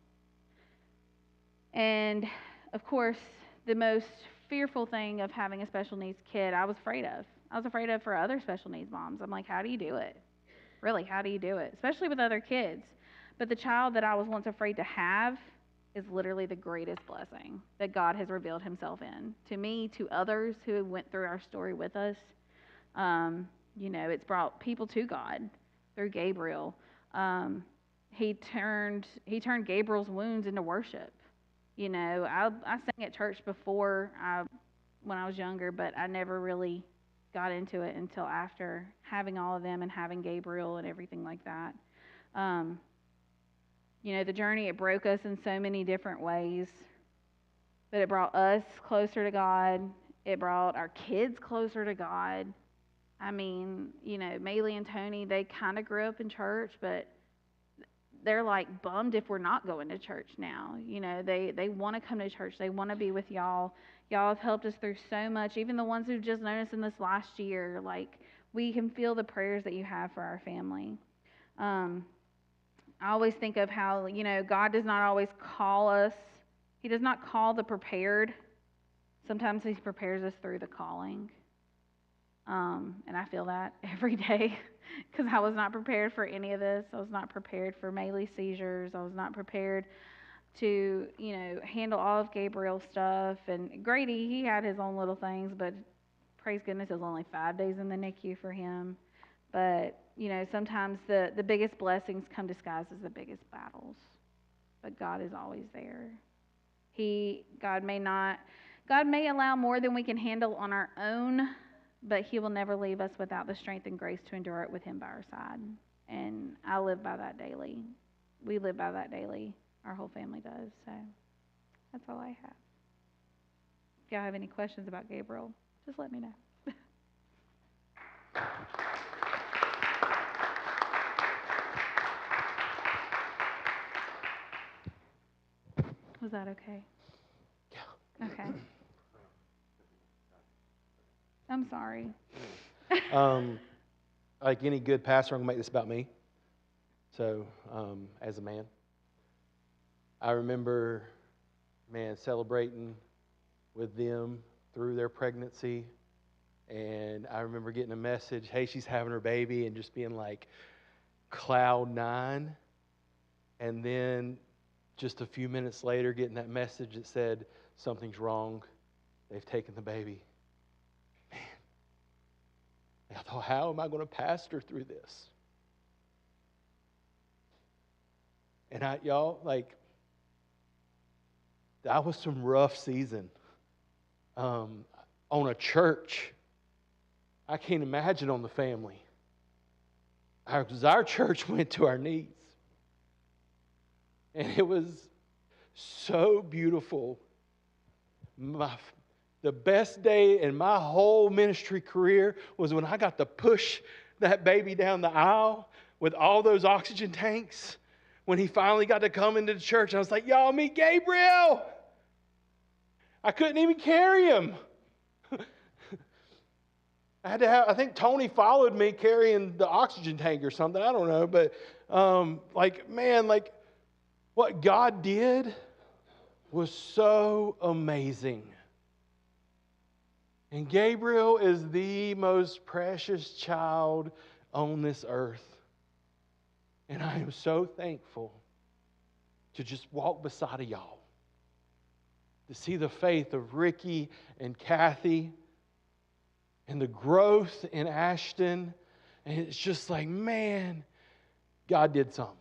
B: And, of course, the most fearful thing of having a special needs kid, I was afraid of. I was afraid of for other special needs moms. I'm like, how do you do it? Really, how do you do it? Especially with other kids. But the child that I was once afraid to have is literally the greatest blessing that God has revealed Himself in. To me, to others who went through our story with us, it's brought people to God through Gabriel. He turned Gabriel's wounds into worship. I sang at church before when I was younger, but I never really got into it until after having all of them and having Gabriel and everything like that. The journey, it broke us in so many different ways, but it brought us closer to God. It brought our kids closer to God. I mean, Maylee and Tony, they kind of grew up in church, but they're like bummed if we're not going to church now. They want to come to church. They want to be with y'all. Y'all have helped us through so much. Even the ones who've just known us in this last year, like, we can feel the prayers that you have for our family. I always think of how, God does not always call us. He does not call the prepared. Sometimes he prepares us through the calling. And I feel that every day because I was not prepared for any of this. I was not prepared for Maylee's seizures. I was not prepared to, handle all of Gabriel's stuff. And Grady, he had his own little things, but praise goodness, it was only 5 days in the NICU for him. But, sometimes the biggest blessings come disguised as the biggest battles. But God is always there. God may allow more than we can handle on our own, but he will never leave us without the strength and grace to endure it with him by our side. And I live by that daily. We live by that daily. Our whole family does. So that's all I have. If y'all have any questions about Gabriel, just let me know. Was that okay? Yeah. Okay. I'm sorry.
A: Like any good pastor, I'm going to make this about me. So, as a man, I remember, celebrating with them through their pregnancy. And I remember getting a message, hey, she's having her baby, and just being like cloud nine. And then just a few minutes later, getting that message that said, something's wrong. They've taken the baby. I thought, how am I going to pastor through this? And that was some rough season on a church. I can't imagine on the family. Our church went to our knees. And it was so beautiful. The best day in my whole ministry career was when I got to push that baby down the aisle with all those oxygen tanks. When he finally got to come into the church, I was like, y'all meet Gabriel. I couldn't even carry him. I think Tony followed me carrying the oxygen tank or something. I don't know. But what God did was so amazing. And Gabriel is the most precious child on this earth. And I am so thankful to just walk beside of y'all. To see the faith of Ricky and Kathy and the growth in Ashton. And it's just like, man, God did something.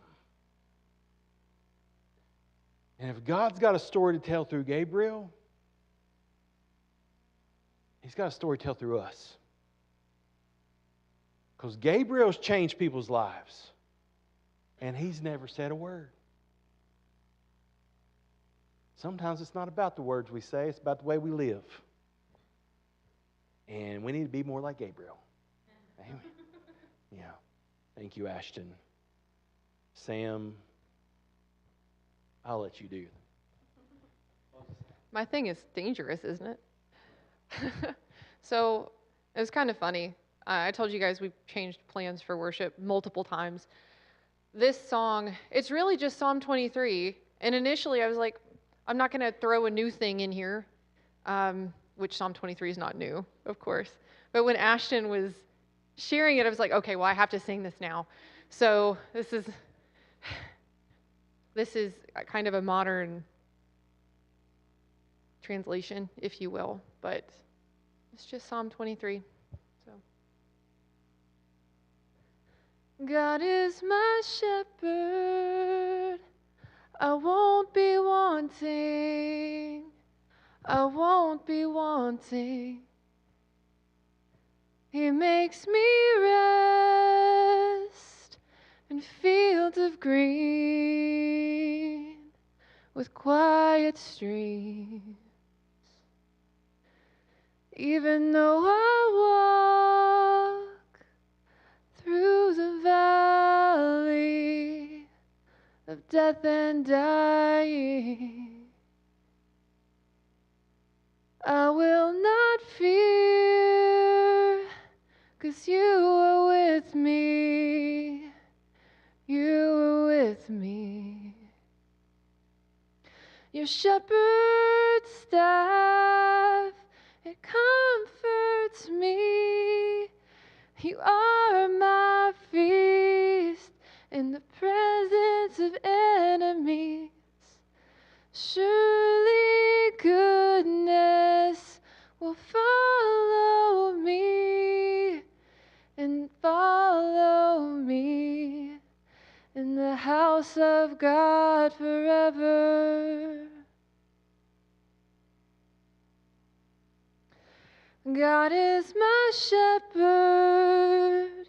A: And if God's got a story to tell through Gabriel, He's got a story to tell through us. Because Gabriel's changed people's lives. And he's never said a word. Sometimes it's not about the words we say, it's about the way we live. And we need to be more like Gabriel. Amen. Yeah. Thank you, Ashton. Sam, I'll let you do.
C: My thing is dangerous, isn't it? So it was kind of funny. I told you guys we've changed plans for worship multiple times. This song, it's really just Psalm 23. And initially I was like, I'm not going to throw a new thing in here, which Psalm 23 is not new, of course. But when Ashton was sharing it, I was like, okay, well, I have to sing this now. So this is kind of a modern translation, if you will, but it's just Psalm 23. So, God is my shepherd, I won't be wanting, I won't be wanting. He makes me rest in fields of green with quiet streams. Even though I death and dying. I will not fear, 'cause you are with me. You are with me. Your shepherd's staff, it comforts me. You are my feast in the presence of enemies. Surely goodness will follow me and follow me in the house of God forever. God is my shepherd,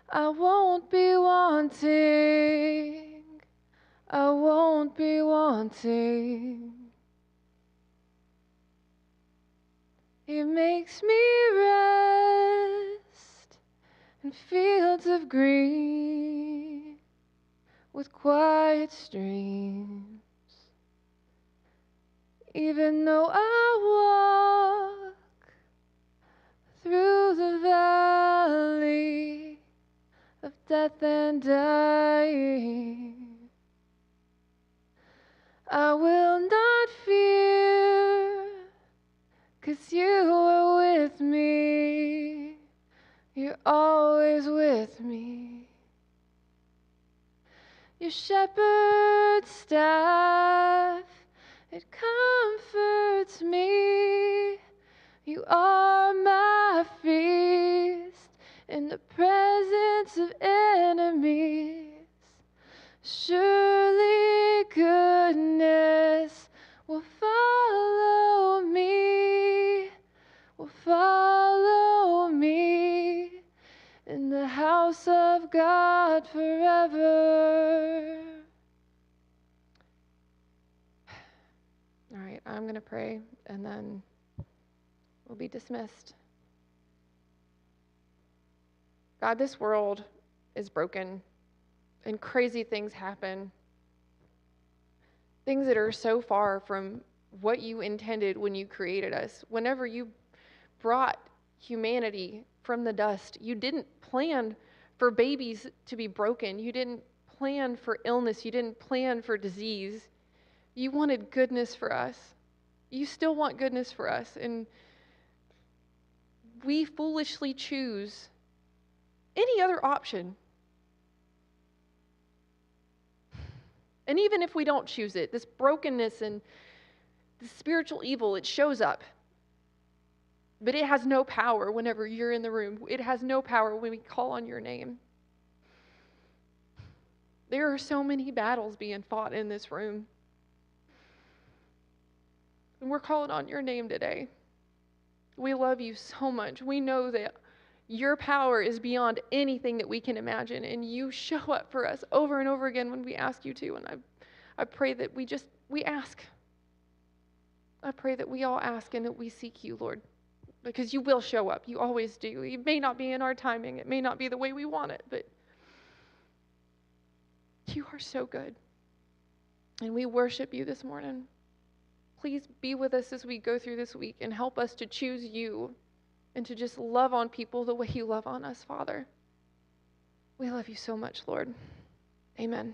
C: I won't be wanting, I won't be wanting. He makes me rest in fields of green with quiet streams. Even though I walk through the valley of death and dying, I will not fear, 'cause you are with me. You're always with me. Your shepherd's staff, it comforts me. You are my feast in the presence of enemies. Surely goodness will follow me, will follow me in the house of God forever. All right, I'm going to pray and then we'll be dismissed. God, this world is broken and crazy things happen. Things that are so far from what you intended when you created us. Whenever you brought humanity from the dust, you didn't plan for babies to be broken. You didn't plan for illness. You didn't plan for disease. You wanted goodness for us. You still want goodness for us. And we foolishly choose any other option. And even if we don't choose it, this brokenness and the spiritual evil, it shows up. But it has no power whenever you're in the room. It has no power when we call on your name. There are so many battles being fought in this room. And we're calling on your name today. We love you so much. We know that your power is beyond anything that we can imagine, and you show up for us over and over again when we ask you to. And I pray that we ask. I pray that we all ask and that we seek you, Lord, because you will show up. You always do. It may not be in our timing. It may not be the way we want it, but you are so good. And we worship you this morning. Please be with us as we go through this week and help us to choose you and to just love on people the way you love on us, Father. We love you so much, Lord. Amen.